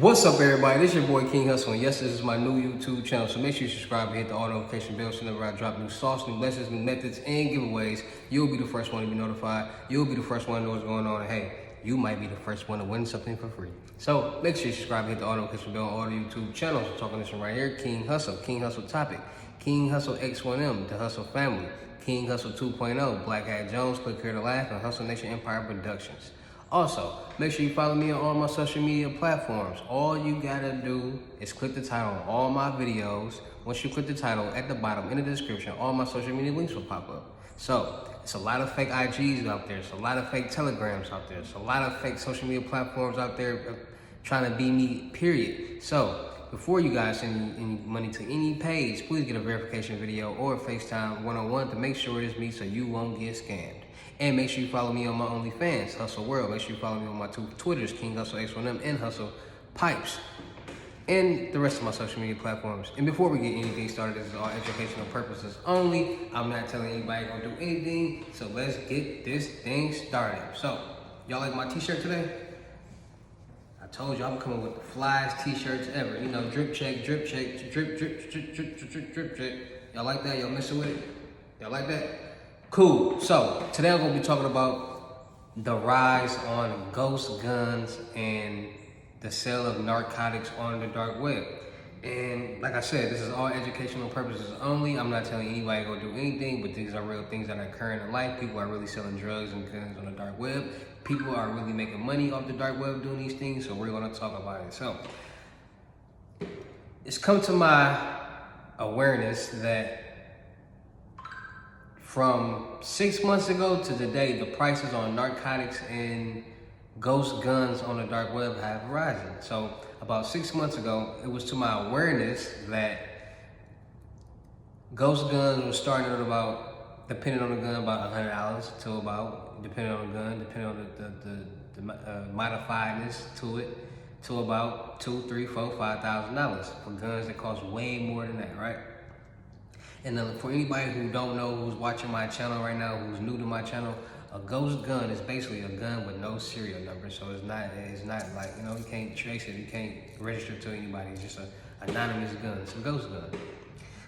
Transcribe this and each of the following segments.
What's up, everybody? This is your boy King Hussle, and yes, this is my new YouTube channel. So make sure you subscribe and hit the all notification bell so whenever I drop new sauce, new lessons, new methods, and giveaways, you'll be the first one to be notified. You'll be the first one to know what's going on, and hey, you might be the first one to win something for free. So make sure you subscribe and hit the all notification bell on all the YouTube channels. I'm talking this one right here, King Hussle, King Hussle Topic, King Hussle X1M, The Hussle Family, King Hussle 2.0, Blachat Jones, Click Here to Laugh, and Hussle Nation Empire Productions. Also, make sure you follow me on all my social media platforms. All you gotta do is click the title on all my videos. Once you click the title, at the bottom in the description, all my social media links will pop up. So, it's a lot of fake IGs out there. It's a lot of fake Telegrams out there. It's a lot of fake social media platforms out there trying to be me, period. So, before you guys send any money to any page, please get a verification video or a FaceTime one-on-one to make sure it's me so you won't get scammed. And make sure you follow me on my OnlyFans, Hussle World. Make sure you follow me on my two Twitters, King Hussle X1M and Hussle Pipes. And the rest of my social media platforms. And before we get anything started, this is all educational purposes only. I'm not telling anybody to do anything. So let's get this thing started. So, y'all like my t-shirt today? I told you I'm coming with the flyest t-shirts ever. You know, drip check, drip check, drip, drip, drip, drip, drip, drip, drip, drip. Y'all like that? Y'all messing with it? Y'all like that? Cool. So today I'm gonna be talking about the rise on ghost guns and the sale of narcotics on the dark web. And like I said, this is all educational purposes only. I'm not telling anybody to go do anything, but these are real things that are occurring in life. People are really selling drugs and guns on the dark web. People are really making money off the dark web doing these things, so we're gonna talk about it. So it's come to my awareness that from 6 months ago to today, the prices on narcotics and ghost guns on the dark web have risen. So about 6 months ago, it was to my awareness that ghost guns was starting at about, depending on the gun, about $100 to about, depending on the gun, depending on the modifiedness to it, to about $2,000, $3,000, $4,000, $5,000 for guns that cost way more than that, right? And for anybody who don't know, who's watching my channel right now, who's new to my channel, a ghost gun is basically a gun with no serial number. So it's not like, you know, you can't trace it, you can't register to anybody. It's just an anonymous gun. It's a ghost gun.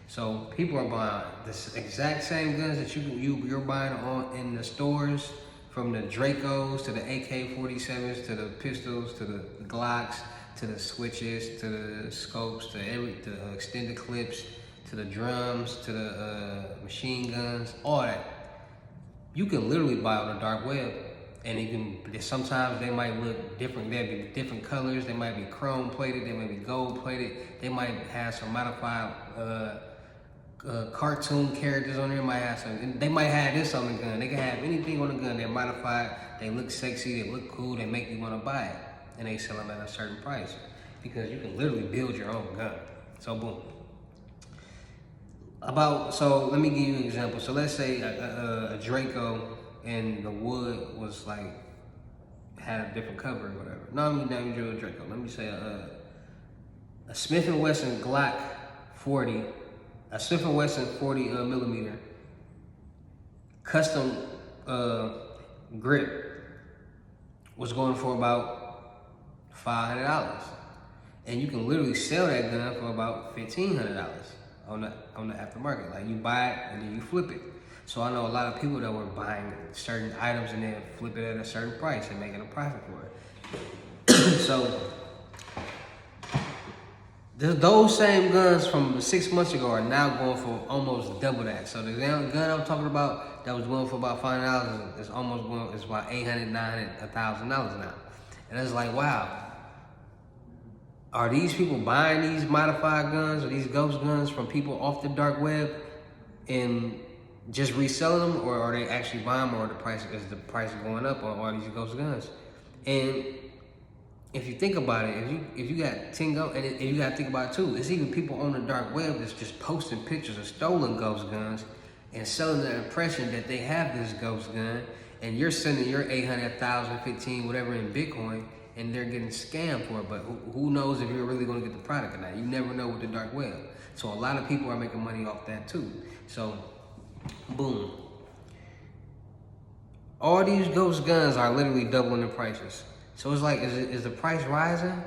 So people are buying the exact same guns that you're buying on in the stores, from the Dracos to the AK-47s to the pistols to the Glocks to the switches to the scopes to the extended clips, to the drums, to the machine guns, all that. You can literally buy on the dark web, and sometimes they might look different. They'll be different colors. They might be chrome plated. They might be gold plated. They might have some modified cartoon characters on there. They might have this on the gun. They can have anything on the gun. They're modified. They look sexy. They look cool. They make you want to buy it, and they sell them at a certain price because you can literally build your own gun. So boom. So let me give you an example. So let's say a Draco and the wood was like, had a different cover or whatever. No, I'm not even a Draco. Let me say a Smith & Wesson Glock 40, a Smith & Wesson 40 millimeter custom grip was going for about $500. And you can literally sell that gun for about $1,500. On the aftermarket. Like, you buy it and then you flip it. So I know a lot of people that were buying certain items and then flip it at a certain price and making a profit for it. So those same guns from 6 months ago are now going for almost double that. So the gun I'm talking about that was going for about $500 is it's about $800, $900, $1,000 now. And it's like, wow. Are these people buying these modified guns or these ghost guns from people off the dark web and just reselling them, or are they actually buying them, or is the price going up on all these ghost guns? And if you think about it, if you got 10 guns, and you got to think about it too, it's even people on the dark web that's just posting pictures of stolen ghost guns and selling the impression that they have this ghost gun, and you're sending your 800, 1,000, 15, whatever in Bitcoin, and they're getting scammed for it. But who knows if you're really going to get the product or not? You never know with the dark web. So a lot of people are making money off that too. So, boom. All these ghost guns are literally doubling the prices. So it's like, is the price rising?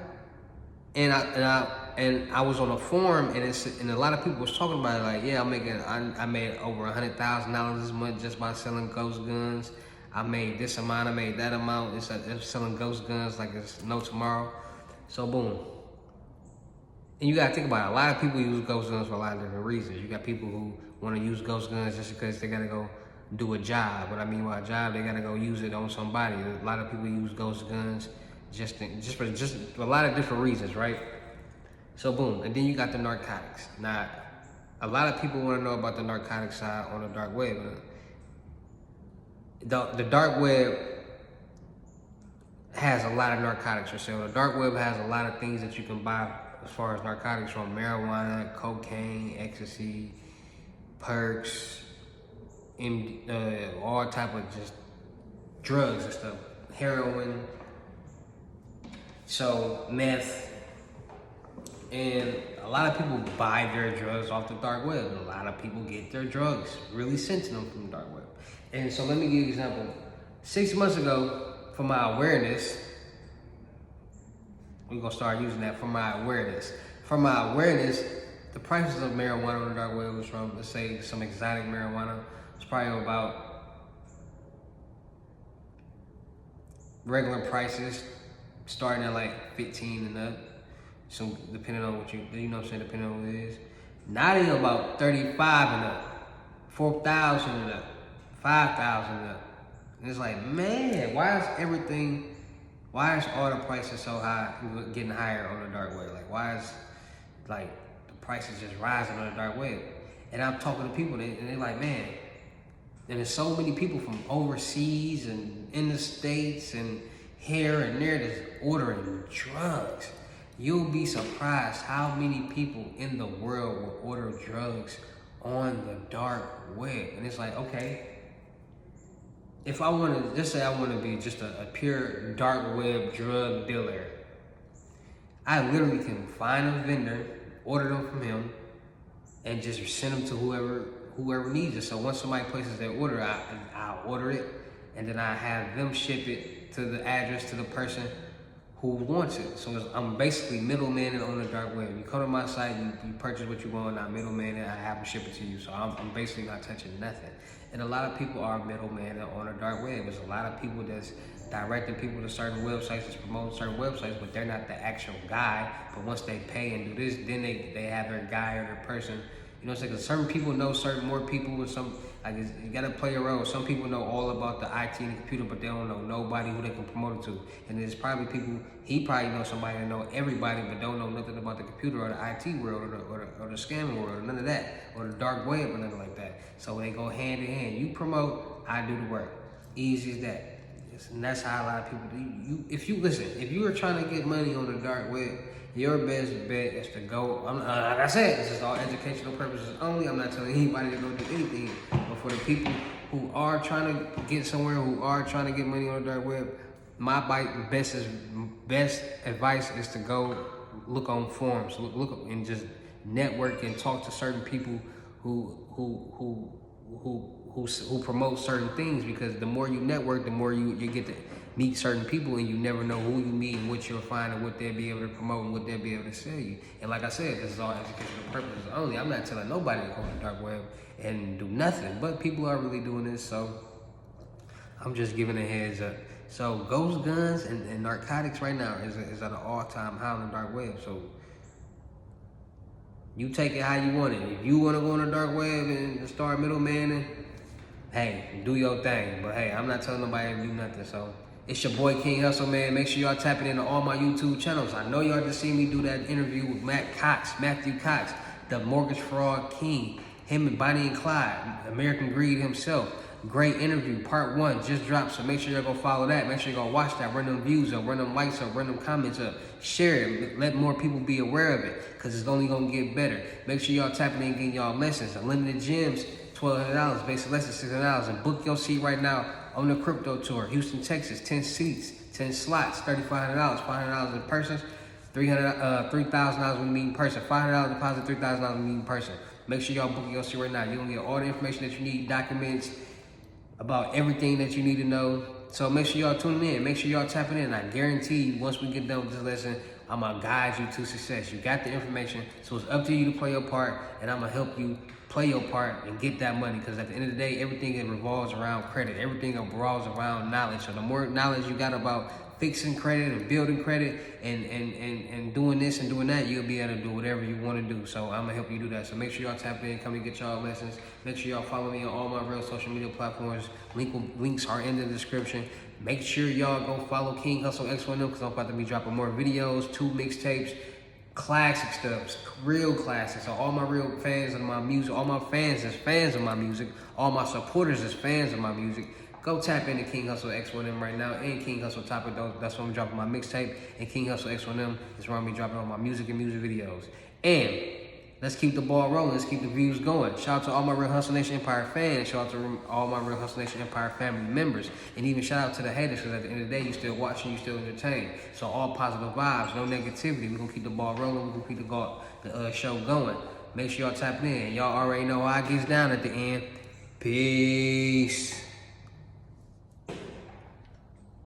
And I was on a forum, and a lot of people was talking about it. Like, yeah, I made over $100,000 this month just by selling ghost guns. I made this amount, I made that amount. It's selling ghost guns like it's no tomorrow. So boom. And you gotta think about it. A lot of people use ghost guns for a lot of different reasons. You got people who want to use ghost guns just because they gotta go do a job. What I mean by a job, they gotta go use it on somebody. A lot of people use ghost guns just for a lot of different reasons, right? So boom, and then you got the narcotics. Now, a lot of people want to know about the narcotic side on the dark web. The dark web has a lot of narcotics for sale. The dark web has a lot of things that you can buy as far as narcotics, from marijuana, cocaine, ecstasy, perks, all type of just drugs and stuff, heroin, so meth. And a lot of people buy their drugs off the dark web. And a lot of people get their drugs really sent to them from the dark web. And so let me give you an example. 6 months ago, for my awareness, we're gonna start using that for my awareness. For my awareness, the prices of marijuana on the dark web was from, let's say, some exotic marijuana. It's probably about regular prices, starting at like 15 and up. So depending on what you know what I'm saying, depending on what it is. Now they about 35 and up, 4,000 and up, 5,000 and up. And it's like, man, why is all the prices so high, getting higher on the dark web? Like, why is like the prices just rising on the dark web? And I'm talking to people, and they're like, man, and there's so many people from overseas and in the States and here and there that's ordering drugs. You'll be surprised how many people in the world will order drugs on the dark web. And it's like, okay, if I want to, just say I want to be just a pure dark web drug dealer, I literally can find a vendor, order them from him, and just send them to whoever needs it. So once somebody places their order, I'll order it, and then I have them ship it to the address to the person who wants it. So I'm basically middlemaning on the dark web. You come to my site, you purchase what you want, I middleman it, I have them ship it to you. So I'm basically not touching nothing. And a lot of people are middlemen on the dark web. There's a lot of people that's directing people to certain websites, that's promoting certain websites, but they're not the actual guy. But once they pay and do this, then they have their guy or their person. You know what I'm saying? Because certain people know more people with some, like, you gotta play a role. Some people know all about the IT and the computer, but they don't know nobody who they can promote it to. And there's probably people, he probably knows somebody that know everybody, but don't know nothing about the computer or the IT world or the scamming world or none of that, or the dark web or nothing like that. So they go hand in hand. You promote, I do the work. Easy as that. And that's how a lot of people do. If you are trying to get money on the dark web, your best bet is to go, like I said, this is all educational purposes only. I'm not telling anybody to go do anything. But for the people who are trying to get somewhere, who are trying to get money on the dark web, my best advice is to go look on forums, look and just network and talk to certain people who promote certain things, because the more you network, the more you get to meet certain people, and you never know who you meet and what you'll find and what they'll be able to promote and what they'll be able to sell you. And like I said, this is all educational purposes only. I'm not telling nobody to go on the dark web and do nothing, but people are really doing this, so I'm just giving a heads up. So ghost guns and narcotics right now is at an all-time high on the dark web. So you take it how you want it. If you want to go on the dark web and start middlemaning, hey, do your thing. But hey, I'm not telling nobody to do nothing. So it's your boy King Hussle, man. Make sure y'all tapping into all my YouTube channels. I know y'all just seen me do that interview with Matthew Cox, the mortgage fraud king. Him and Bonnie and Clyde, American Greed himself. Great interview. Part 1 just dropped, so make sure y'all go follow that. Make sure you go watch that. Run them views up, run them likes up, run them comments up. Share it. Let more people be aware of it, because it's only going to get better. Make sure y'all tapping in and getting y'all lessons. Unlimited gems, $1,200. Basic lessons, $600. And book your seat right now on the crypto tour. Houston, Texas, 10 seats, 10 slots, $3,500. $500 in person, $3,000 when you meet in person. $500 deposit, $3,000 when you meet in person. Make sure y'all book your seat right now. You're going to get all the information that you need, documents, about everything that you need to know. So make sure y'all tuning in. Make sure y'all tapping in. I guarantee you, once we get done with this lesson, I'm going to guide you to success. You got the information, so it's up to you to play your part, and I'm going to help you play your part and get that money, because at the end of the day, everything revolves around credit. Everything revolves around knowledge. So the more knowledge you got about fixing credit and building credit and doing this and doing that, you'll be able to do whatever you want to do. So I'm going to help you do that. So make sure y'all tap in, come and get y'all lessons. Make sure y'all follow me on all my real social media platforms. Links are in the description. Make sure y'all go follow King Hussle X1M, because I'm about to be dropping more videos, 2 mixtapes, classic stuff, real classics. So all my real fans of my music, all my fans is fans of my music, all my supporters is fans of my music. Go tap into King Hussle X1M right now, and King Hussle Topic. That's when I'm dropping my mixtape, and King Hussle X1M is where I'm be dropping all my music and music videos. And let's keep the ball rolling. Let's keep the views going. Shout out to all my Real Hussle Nation Empire fans. Shout out to all my Real Hussle Nation Empire family members. And even shout out to the haters, because at the end of the day, you still watching, you still entertained. So all positive vibes, no negativity. We're going to keep the ball rolling. We're going to keep the show going. Make sure y'all tap in. Y'all already know how it gets down at the end. Peace.